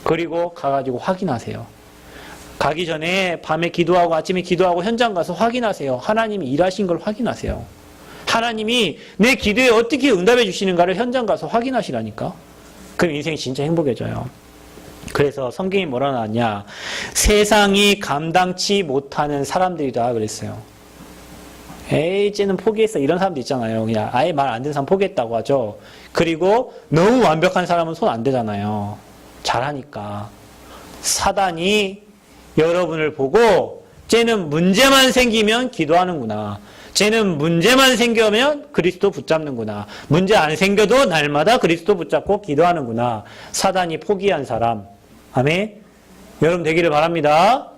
그리고 가가지고 확인하세요. 가기 전에 밤에 기도하고 아침에 기도하고 현장 가서 확인하세요. 하나님이 일하신 걸 확인하세요. 하나님이 내 기도에 어떻게 응답해 주시는가를 현장 가서 확인하시라니까. 그럼 인생이 진짜 행복해져요. 그래서 성경이 뭐라 나왔냐. 세상이 감당치 못하는 사람들이다 그랬어요. 에이 쟤는 포기했어 이런 사람도 있잖아요. 그냥 아예 말 안 듣는 사람 포기했다고 하죠. 그리고 너무 완벽한 사람은 손 안 대잖아요. 잘하니까. 사단이 여러분을 보고 쟤는 문제만 생기면 기도하는구나. 쟤는 문제만 생기면 그리스도 붙잡는구나. 문제 안 생겨도 날마다 그리스도 붙잡고 기도하는구나. 사단이 포기한 사람. 아멘. 여러분 되기를 바랍니다.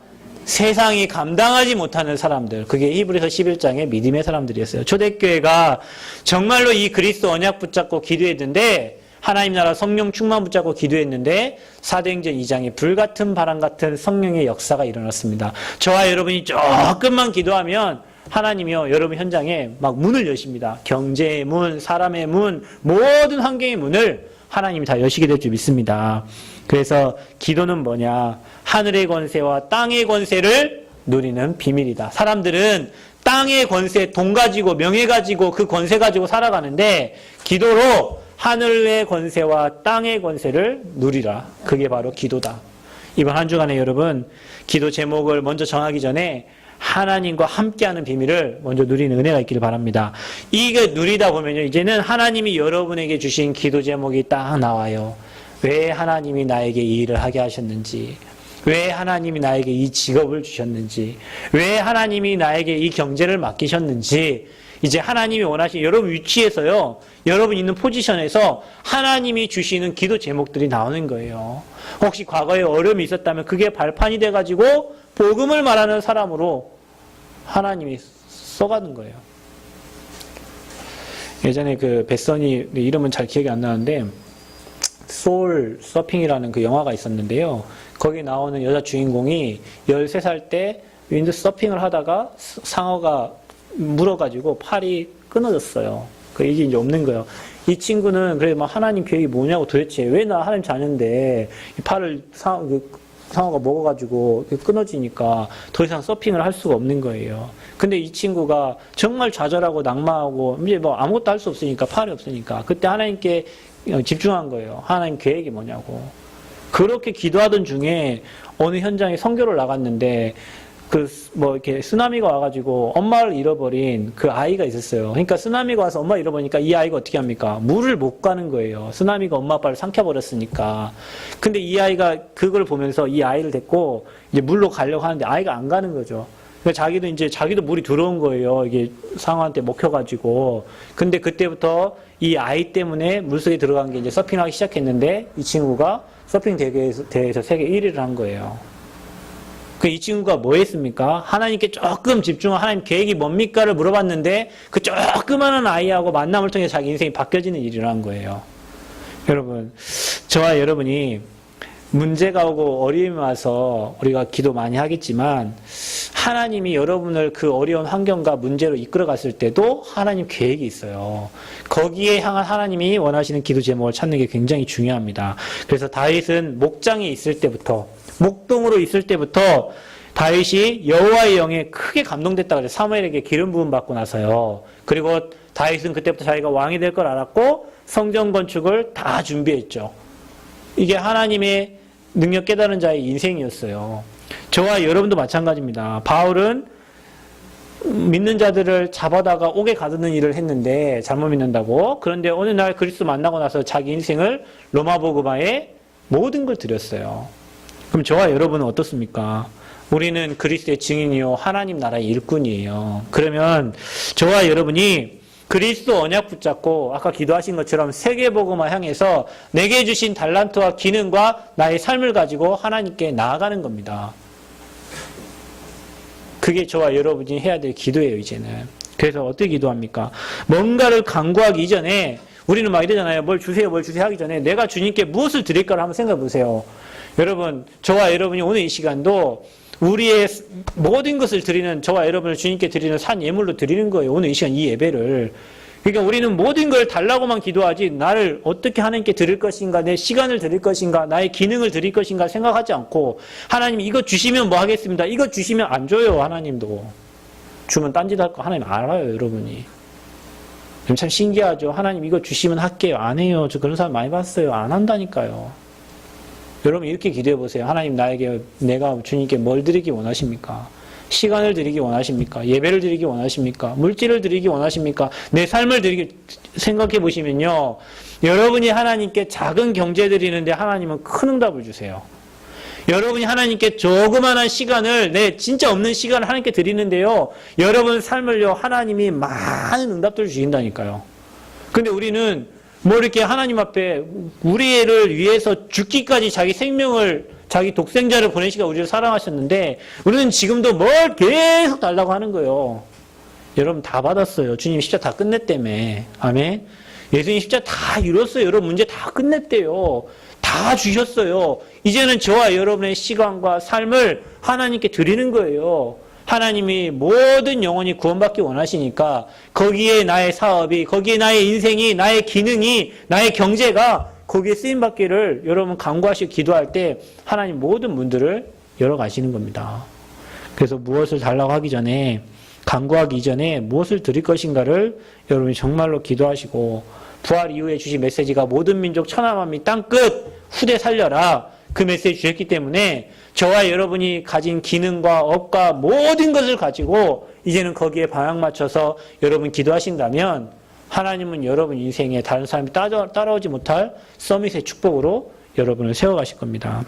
세상이 감당하지 못하는 사람들. 그게 히브리서 11장의 믿음의 사람들이었어요. 초대교회가 정말로 이 그리스도 언약 붙잡고 기도했는데 하나님 나라 성령 충만 붙잡고 기도했는데 사도행전 2장에 불같은 바람 같은 성령의 역사가 일어났습니다. 저와 여러분이 조금만 기도하면 하나님이요 여러분 현장에 막 문을 여십니다. 경제의 문, 사람의 문, 모든 환경의 문을 하나님이 다 여시게 될 줄 믿습니다. 그래서 기도는 뭐냐? 하늘의 권세와 땅의 권세를 누리는 비밀이다. 사람들은 땅의 권세, 돈 가지고 명예 가지고 그 권세 가지고 살아가는데 기도로 하늘의 권세와 땅의 권세를 누리라. 그게 바로 기도다. 이번 한 주간에 여러분 기도 제목을 먼저 정하기 전에 하나님과 함께하는 비밀을 먼저 누리는 은혜가 있기를 바랍니다. 이게 누리다 보면요 이제는 하나님이 여러분에게 주신 기도 제목이 딱 나와요. 왜 하나님이 나에게 이 일을 하게 하셨는지, 왜 하나님이 나에게 이 직업을 주셨는지, 왜 하나님이 나에게 이 경제를 맡기셨는지, 이제 하나님이 원하시는 여러분 위치에서요, 여러분 있는 포지션에서 하나님이 주시는 기도 제목들이 나오는 거예요. 혹시 과거에 어려움이 있었다면 그게 발판이 돼가지고 복음을 말하는 사람으로 하나님이 써가는 거예요. 예전에 그 뱃선이 이름은 잘 기억이 안 나는데 소울 서핑이라는 그 영화가 있었는데요. 거기 나오는 여자 주인공이 13살 때 윈드 서핑을 하다가 상어가 물어가지고 팔이 끊어졌어요. 그 이게 이제 없는 거예요. 이 친구는 그래 막 하나님 계획이 뭐냐고 도대체 왜 나 하나님 자녀인데 이 팔을 상어가 먹어가지고 끊어지니까 더 이상 서핑을 할 수가 없는 거예요. 근데 이 친구가 정말 좌절하고 낙마하고 이제 뭐 아무것도 할 수 없으니까 팔이 없으니까 그때 하나님께 집중한 거예요. 하나님 계획이 뭐냐고. 그렇게 기도하던 중에 어느 현장에 선교를 나갔는데 이렇게 쓰나미가 와가지고 엄마를 잃어버린 그 아이가 있었어요. 그러니까 쓰나미가 와서 엄마 잃어버리니까 이 아이가 어떻게 합니까? 물을 못 가는 거예요. 쓰나미가 엄마 아빠를 삼켜버렸으니까. 근데 이 아이가 그걸 보면서 이 아이를 데리고 이제 물로 가려고 하는데 아이가 안 가는 거죠. 그러니까 자기도 물이 들어온 거예요. 이게 상어한테 먹혀가지고. 근데 그때부터 이 아이 때문에 물속에 들어간 게 이제 서핑하기 시작했는데 이 친구가 서핑 대회에서 세계 1위를 한 거예요. 이 친구가 뭐 했습니까? 하나님께 조금 집중한 하나님 계획이 뭡니까를 물어봤는데 그 조그마한 아이하고 만남을 통해 자기 인생이 바뀌어지는 일을 한 거예요. 여러분, 저와 여러분이 문제가 오고 어려움이 와서 우리가 기도 많이 하겠지만 하나님이 여러분을 그 어려운 환경과 문제로 이끌어 갔을 때도 하나님 계획이 있어요. 거기에 향한 하나님이 원하시는 기도 제목을 찾는 게 굉장히 중요합니다. 그래서 다윗은 목장에 있을 때부터 목동으로 있을 때부터 다윗이 여호와의 영에 크게 감동됐다 그래서 사무엘에게 기름 부음 받고 나서요. 그리고 다윗은 그때부터 자기가 왕이 될 걸 알았고 성전 건축을 다 준비했죠. 이게 하나님의 능력 깨달은 자의 인생이었어요. 저와 여러분도 마찬가지입니다. 바울은 믿는 자들을 잡아다가 옥에 가두는 일을 했는데 잘못 믿는다고. 그런데 어느 날 그리스도 만나고 나서 자기 인생을 로마복음화에 모든 걸 드렸어요. 그럼 저와 여러분은 어떻습니까? 우리는 그리스도의 증인이요 하나님 나라의 일꾼이에요. 그러면 저와 여러분이 그리스도 언약 붙잡고 아까 기도하신 것처럼 세계복음화 향해서 내게 주신 달란트와 기능과 나의 삶을 가지고 하나님께 나아가는 겁니다. 그게 저와 여러분이 해야 될 기도예요, 이제는. 그래서 어떻게 기도합니까? 뭔가를 강구하기 이전에 우리는 막 이러잖아요. 뭘 주세요 하기 전에 내가 주님께 무엇을 드릴까를 한번 생각해 보세요. 여러분, 저와 여러분이 오늘 이 시간도 우리의 모든 것을 드리는, 저와 여러분을 주님께 드리는 산 예물로 드리는 거예요. 오늘 이 시간 이 예배를. 그러니까 우리는 모든 걸 달라고만 기도하지, 나를 어떻게 하나님께 드릴 것인가, 내 시간을 드릴 것인가, 나의 기능을 드릴 것인가 생각하지 않고, 하나님 이거 주시면 뭐 하겠습니다. 이거 주시면 안 줘요, 하나님도. 주면 딴짓 할 거 하나님 알아요, 여러분이. 참 신기하죠. 하나님 이거 주시면 할게요. 안 해요. 저 그런 사람 많이 봤어요. 안 한다니까요. 여러분 이렇게 기도해 보세요. 하나님 나에게, 내가 주님께 뭘 드리기 원하십니까? 시간을 드리기 원하십니까? 예배를 드리기 원하십니까? 물질을 드리기 원하십니까? 내 삶을 드리기, 생각해 보시면요. 여러분이 하나님께 작은 경제 드리는데 하나님은 큰 응답을 주세요. 여러분이 하나님께 조그마한 시간을, 내 진짜 없는 시간을 하나님께 드리는데요. 여러분 삶을요, 하나님이 많은 응답들을 주신다니까요. 근데 우리는 뭐 이렇게 하나님 앞에 우리를 위해서 죽기까지 자기 생명을, 자기 독생자를 보내시가 우리를 사랑하셨는데, 우리는 지금도 뭘 계속 달라고 하는 거예요. 여러분 다 받았어요. 주님 십자가 다 끝냈다며. 아멘. 예수님 십자가 다 이뤘어요. 여러분 문제 다 끝냈대요. 다 주셨어요. 이제는 저와 여러분의 시간과 삶을 하나님께 드리는 거예요. 하나님이 모든 영혼이 구원받기 원하시니까 거기에 나의 사업이, 거기에 나의 인생이, 나의 기능이, 나의 경제가 거기에 쓰임받기를 여러분 간구하시고 기도할 때 하나님 모든 문들을 열어가시는 겁니다. 그래서 무엇을 달라고 하기 전에, 간구하기 이전에 무엇을 드릴 것인가를 여러분이 정말로 기도하시고, 부활 이후에 주신 메시지가 모든 민족 천하만민 땅끝 후대 살려라, 그 메시지 주셨기 때문에 저와 여러분이 가진 기능과 업과 모든 것을 가지고 이제는 거기에 방향 맞춰서 여러분 기도하신다면 하나님은 여러분 인생에 다른 사람이 따라오지 못할 서밋의 축복으로 여러분을 세워가실 겁니다.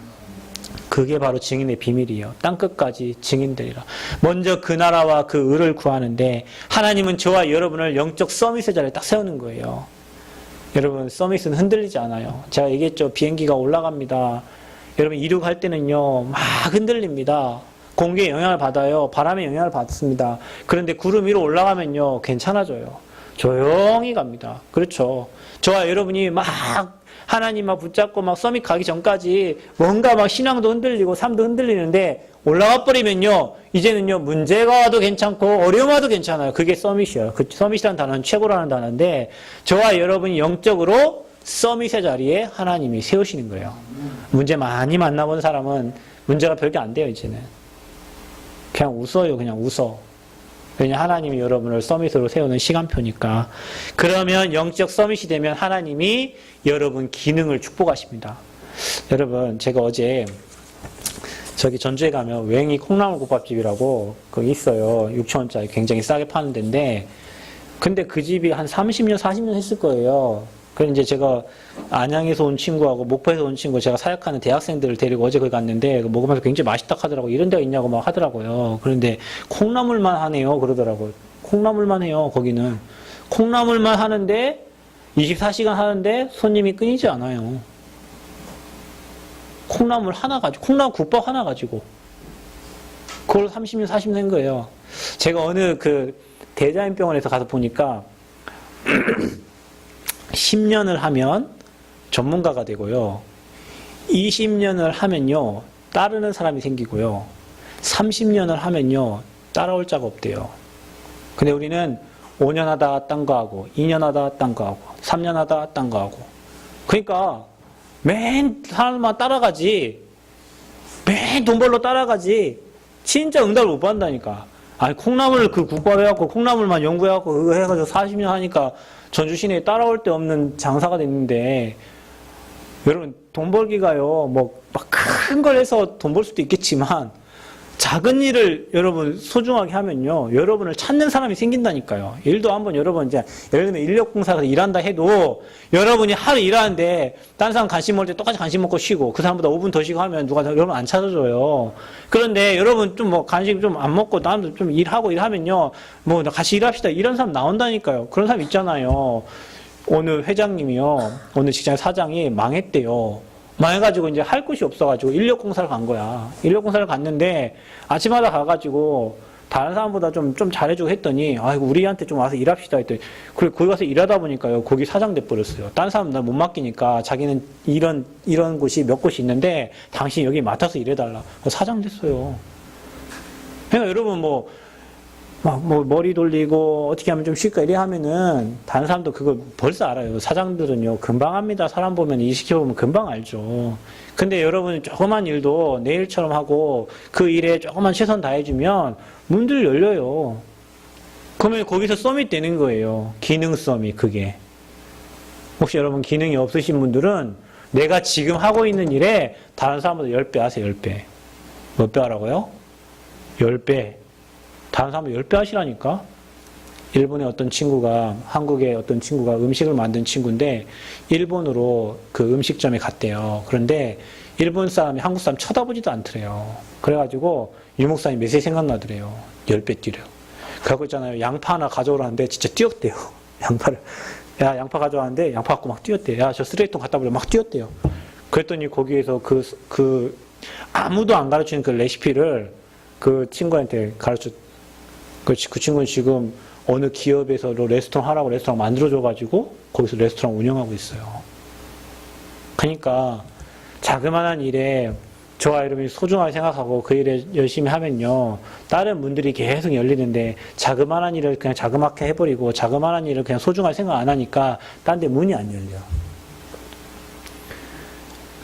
그게 바로 증인의 비밀이에요. 땅끝까지 증인되리라. 먼저 그 나라와 그 의를 구하는데 하나님은 저와 여러분을 영적 서밋의 자리에 딱 세우는 거예요. 여러분 서밋은 흔들리지 않아요. 제가 얘기했죠. 비행기가 올라갑니다. 여러분 이륙할 때는요 막 흔들립니다. 공기의 영향을 받아요. 바람의 영향을 받습니다. 그런데 구름 위로 올라가면요 괜찮아져요. 조용히 갑니다. 그렇죠. 저와 여러분이 막 하나님 막 붙잡고 막 서밋 가기 전까지 뭔가 막 신앙도 흔들리고 삶도 흔들리는데 올라가 버리면요 이제는요 문제가 와도 괜찮고 어려움 와도 괜찮아요. 그게 서밋이에요. 그 서밋이라는 단어는 최고라는 단어인데 저와 여러분이 영적으로 서밋의 자리에 하나님이 세우시는 거예요. 문제 많이 만나본 사람은 문제가 별게 안 돼요. 이제는 그냥 웃어요. 그냥 웃어. 왜냐 하나님이 여러분을 서밋으로 세우는 시간표니까. 그러면 영적 서밋이 되면 하나님이 여러분 기능을 축복하십니다. 여러분 제가 어제 저기 전주에 가면 웽이 콩나물국밥집이라고 거기 있어요. 6,000원짜리 굉장히 싸게 파는 데인데 근데 그 집이 한 30년 40년 했을 거예요. 그래서 이제 제가 안양에서 온 친구하고 목포에서 온 친구, 제가 사역하는 대학생들을 데리고 어제 거기 갔는데 먹으면서 굉장히 맛있다 하더라고요. 이런 데가 있냐고 막 하더라고요. 그런데 콩나물만 하네요. 그러더라고요. 콩나물만 해요. 거기는. 콩나물만 하는데 24시간 하는데 손님이 끊이지 않아요. 콩나물 하나 가지고, 콩나물 국밥 하나 가지고 그걸 30년 40년 한 거예요. 제가 어느 그 대자연병원에서 가서 보니까 10년을 하면 전문가가 되고요. 20년을 하면요. 따르는 사람이 생기고요. 30년을 하면요. 따라올 자가 없대요. 근데 우리는 5년 하다가 딴 거 하고 2년 하다가 딴 거 하고 3년 하다가 딴 거 하고 그러니까 맨 사람만 따라가지 맨 돈 벌러 따라가지 진짜 응답을 못 받는다니까. 아니 콩나물 그 국밥 해갖고 콩나물만 연구해갖고 그거 해가지고 40년 하니까 전주 시내에 따라올 데 없는 장사가 됐는데 여러분 돈 벌기가요 뭐 막 큰 걸 해서 돈 벌 수도 있겠지만 작은 일을 여러분 소중하게 하면요 여러분을 찾는 사람이 생긴다니까요. 일도 한번 여러분 이제 예를 들면 인력공사에서 일한다 해도 여러분이 하루 일하는데 다른 사람 간식 먹을 때 똑같이 간식 먹고 쉬고 그 사람보다 5분 더 쉬고 하면 누가 여러분 안 찾아줘요. 그런데 여러분 좀 뭐 간식 좀 안 먹고 나도 좀 일하고 일하면요 뭐 같이 일합시다 이런 사람 나온다니까요. 그런 사람 있잖아요. 오늘 회장님이요 오늘 직장 사장이 망했대요. 망해가지고 이제 할 곳이 없어가지고 인력공사를 간 거야. 인력공사를 갔는데 아침마다 가가지고 다른 사람보다 좀 잘해주고 했더니 아이고 우리한테 좀 와서 일합시다 했더니 그리고 거기 가서 일하다 보니까요 거기 사장 돼버렸어요. 다른 사람 날 못 맡기니까 자기는 이런 곳이 몇 곳이 있는데 당신 여기 맡아서 일해달라. 사장 됐어요. 그러니까 여러분 머리 돌리고 어떻게 하면 좀 쉴까 이래 하면은 다른 사람도 그거 벌써 알아요. 사장들은요 금방 합니다. 사람 보면 일 시켜보면 금방 알죠. 근데 여러분 조그만 일도 내 일처럼 하고 그 일에 조그만 최선 다해주면 문들 열려요. 그러면 거기서 썸이 되는 거예요. 기능 썸이 그게. 혹시 여러분 기능이 없으신 분들은 내가 지금 하고 있는 일에 다른 사람보다 10배 하세요. 10배. 몇 배 하라고요? 10배. 다른 사람보다 10배 하시라니까. 일본의 어떤 친구가 한국의 어떤 친구가 음식을 만든 친구인데 일본으로 그 음식점에 갔대요. 그런데 일본 사람이 한국 사람 쳐다보지도 않더래요. 그래가지고 유목사님 메시지 생각나더래요. 10배 뛰래요. 그러고 있잖아요. 양파 하나 가져오라는데 진짜 뛰었대요. 양파를. 야, 양파 가져왔는데 양파 갖고 막 뛰었대요. 야, 저 쓰레기통 갖다 버려 막 뛰었대요. 그랬더니 거기에서 아무도 안 가르치는 그 레시피를 그 친구한테 그 친구는 지금 어느 기업에서 레스토랑 하라고 레스토랑 만들어줘가지고 거기서 레스토랑 운영하고 있어요. 그러니까 자그마한 일에 저와 여러분이 소중하게 생각하고 그 일에 열심히 하면요. 다른 문들이 계속 열리는데 자그마한 일을 그냥 자그맣게 해버리고 자그마한 일을 그냥 소중하게 생각 안 하니까 딴 데 문이 안 열려.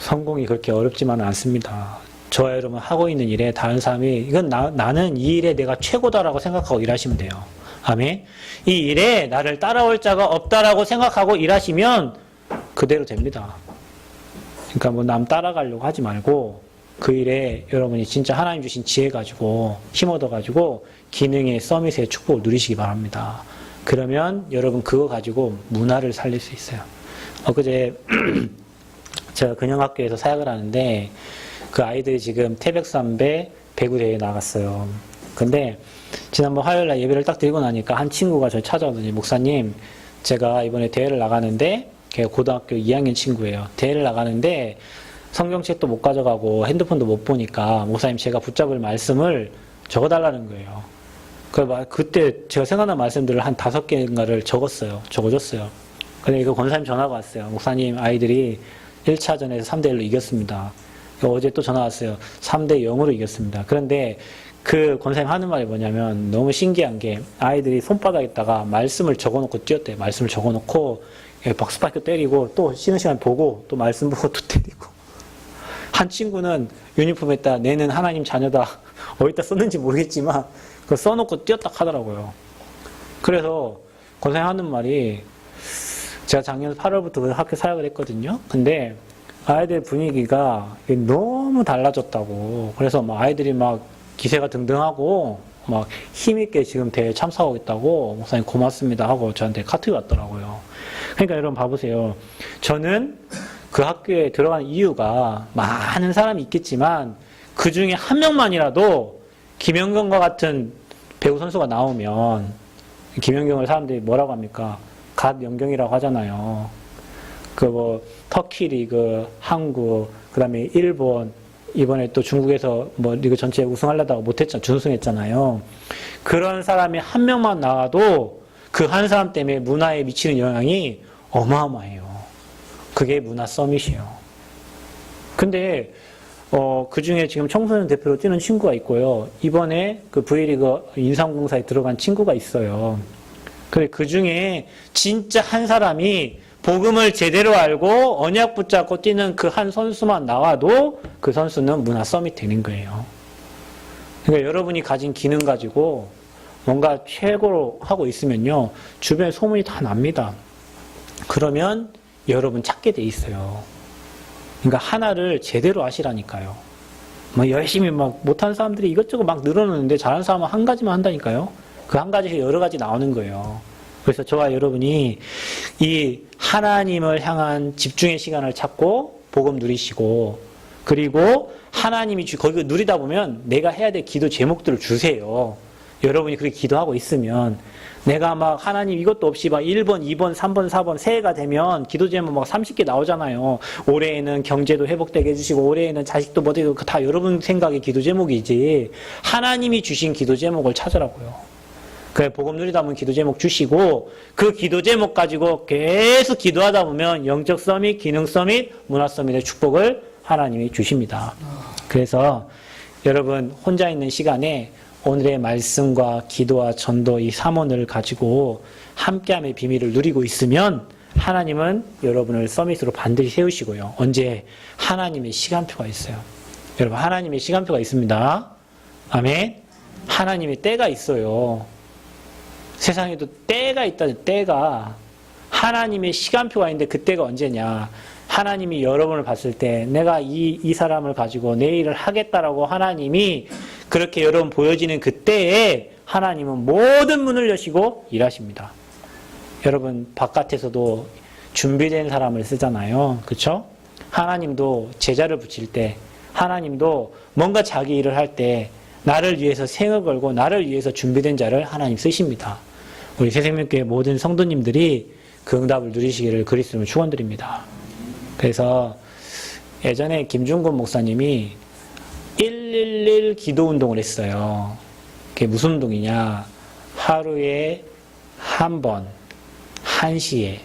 성공이 그렇게 어렵지만은 않습니다. 저와 여러분 하고 있는 일에 다른 사람이 이건 나는 이 일에 내가 최고다라고 생각하고 일하시면 돼요. 아멘. 이 일에 나를 따라올 자가 없다라고 생각하고 일하시면 그대로 됩니다. 그러니까 남 따라가려고 하지 말고 그 일에 여러분이 진짜 하나님 주신 지혜 가지고 힘 얻어 가지고 기능의 서밋의 축복을 누리시기 바랍니다. 그러면 여러분 그거 가지고 문화를 살릴 수 있어요. 엊그제 제가 근영학교에서 사역을 하는데 그 아이들이 지금 태백산배 배구 대회에 나갔어요. 근데 지난번 화요일날 예배를 딱 드리고 나니까 한 친구가 저를 찾아오더니 목사님 제가 이번에 대회를 나가는데 걔가 고등학교 2학년 친구예요. 대회를 나가는데 성경책도 못 가져가고 핸드폰도 못 보니까 목사님 제가 붙잡을 말씀을 적어달라는 거예요. 그때 제가 생각난 말씀들을 한 5개인가를 적어줬어요. 근데 이거 권사님 전화가 왔어요. 목사님 아이들이 1차전에서 3대1로 이겼습니다. 어제 또 전화 왔어요. 3대0으로 이겼습니다. 그런데 그 권사님 하는 말이 뭐냐면 너무 신기한 게 아이들이 손바닥에다가 말씀을 적어놓고 뛰었대요. 말씀을 적어놓고 박수박수 때리고 또 쉬는 시간 보고 또 말씀 보고 또 때리고 한 친구는 유니폼에다 내는 하나님 자녀다 어디다 썼는지 모르겠지만 그거 써놓고 뛰었다 하더라고요. 그래서 권사님 하는 말이 제가 작년 8월부터 그 학교 사역을 했거든요. 근데 아이들 분위기가 너무 달라졌다고. 그래서 막 아이들이 막 기세가 등등하고 막 힘있게 지금 대회에 참석하고 있다고 목사님 고맙습니다 하고 저한테 카톡이 왔더라고요. 그러니까 여러분 봐보세요. 저는 그 학교에 들어간 이유가 많은 사람이 있겠지만 그 중에 한 명만이라도 김연경과 같은 배구 선수가 나오면 김연경을 사람들이 뭐라고 합니까? 갓 연경이라고 하잖아요. 터키 리그, 한국, 그 다음에 일본, 이번에 또 중국에서 리그 전체에 우승하려다가 못했잖아요. 준우승했잖아요. 그런 사람이 한 명만 나와도 그 한 사람 때문에 문화에 미치는 영향이 어마어마해요. 그게 문화 서밋이에요. 근데, 그 중에 지금 청소년 대표로 뛰는 친구가 있고요. 이번에 그 V리그 인삼공사에 들어간 친구가 있어요. 근데 그 중에 진짜 한 사람이 복음을 제대로 알고 언약 붙잡고 뛰는 그 한 선수만 나와도 그 선수는 문화 서밋 되는 거예요. 그러니까 여러분이 가진 기능 가지고 뭔가 최고로 하고 있으면요. 주변에 소문이 다 납니다. 그러면 여러분 찾게 돼 있어요. 그러니까 하나를 제대로 하시라니까요. 열심히 못하는 사람들이 이것저것 막 늘어놓는데 잘하는 사람은 한 가지만 한다니까요. 그 한 가지에서 여러 가지 나오는 거예요. 그래서 저와 여러분이 이 하나님을 향한 집중의 시간을 찾고 복음 누리시고 그리고 하나님이 거기 누리다 보면 내가 해야 될 기도 제목들을 주세요. 여러분이 그렇게 기도하고 있으면 내가 막 하나님 이것도 없이 막 1번, 2번, 3번, 4번 새해가 되면 기도 제목 막 30개 나오잖아요. 올해에는 경제도 회복되게 해주시고 올해에는 자식도 뭐 되고 다 여러분 생각의 기도 제목이지 하나님이 주신 기도 제목을 찾으라고요. 그래 복음 누리다 보면 기도 제목 주시고 그 기도 제목 가지고 계속 기도하다 보면 영적 서밋, 기능 서밋, 문화 서밋의 축복을 하나님이 주십니다. 그래서 여러분 혼자 있는 시간에 오늘의 말씀과 기도와 전도 이 3원을 가지고 함께함의 비밀을 누리고 있으면 하나님은 여러분을 서밋으로 반드시 세우시고요. 언제? 하나님의 시간표가 있어요. 여러분, 하나님의 시간표가 있습니다. 아멘. 하나님의 때가 있어요. 세상에도 때가 있다. 때가. 하나님의 시간표가 있는데 그 때가 언제냐? 하나님이 여러분을 봤을 때 내가 이 사람을 가지고 내 일을 하겠다라고 하나님이 그렇게 여러분 보여지는 그때에 하나님은 모든 문을 여시고 일하십니다. 여러분, 바깥에서도 준비된 사람을 쓰잖아요. 그렇죠? 하나님도 제자를 붙일 때, 하나님도 뭔가 자기 일을 할 때 나를 위해서 생을 걸고 나를 위해서 준비된 자를 하나님 쓰십니다. 우리 새생명교회 모든 성도님들이 그 응답을 누리시기를 그리스도로 축원드립니다. 그래서 예전에 김중곤 목사님이 111 기도 운동을 했어요. 그게 무슨 운동이냐? 하루에 한 번, 1시에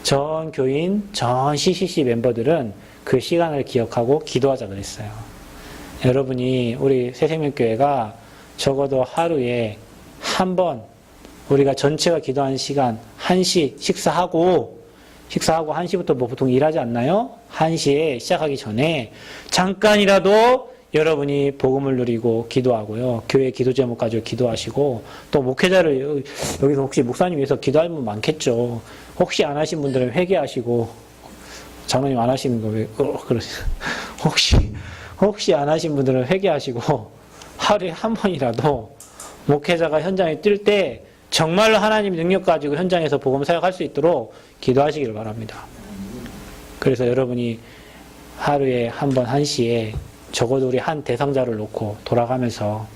전 교인, 전 CCC 멤버들은 그 시간을 기억하고 기도하자 그랬어요. 여러분이 우리 새생명교회가 적어도 하루에 한 번 우리가 전체가 기도하는 시간 1시 식사하고 1시부터 뭐 보통 일하지 않나요? 1시에 시작하기 전에 잠깐이라도 여러분이 복음을 누리고 기도하고요. 교회 기도 제목 가지고 기도하시고 또 목회자를 여기서 혹시 목사님 위해서 기도할 분 많겠죠. 혹시 안 하신 분들은 회개하시고 장로님 안 하시는 거 왜 그러세요? 혹시 안 하신 분들은 회개하시고 하루에 한 번이라도 목회자가 현장에 뛸 때 정말로 하나님 능력 가지고 현장에서 복음 사역할 수 있도록 기도하시길 바랍니다. 그래서 여러분이 하루에 한 번 1시에 적어도 우리 한 대상자를 놓고 돌아가면서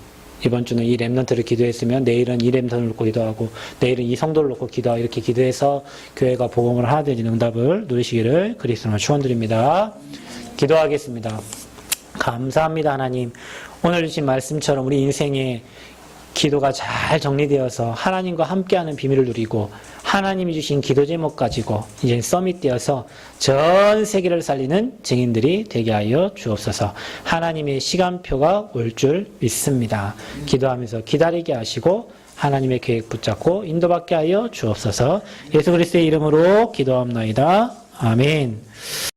이번 주는 이 렘넌트를 기도했으면 내일은 이 렘넌트를 놓고 기도하고 내일은 이 성도를 놓고 기도하고 이렇게 기도해서 교회가 복음을 하나 되는 응답을 누리시기를 그리스도로 축원드립니다. 기도하겠습니다. 감사합니다. 하나님, 오늘 주신 말씀처럼 우리 인생에 기도가 잘 정리되어서 하나님과 함께하는 비밀을 누리고 하나님이 주신 기도 제목 가지고 이제 서밋되어서 전 세계를 살리는 증인들이 되게 하여 주옵소서. 하나님의 시간표가 올 줄 믿습니다. 기도하면서 기다리게 하시고 하나님의 계획 붙잡고 인도받게 하여 주옵소서. 예수 그리스도의 이름으로 기도합나이다. 아멘.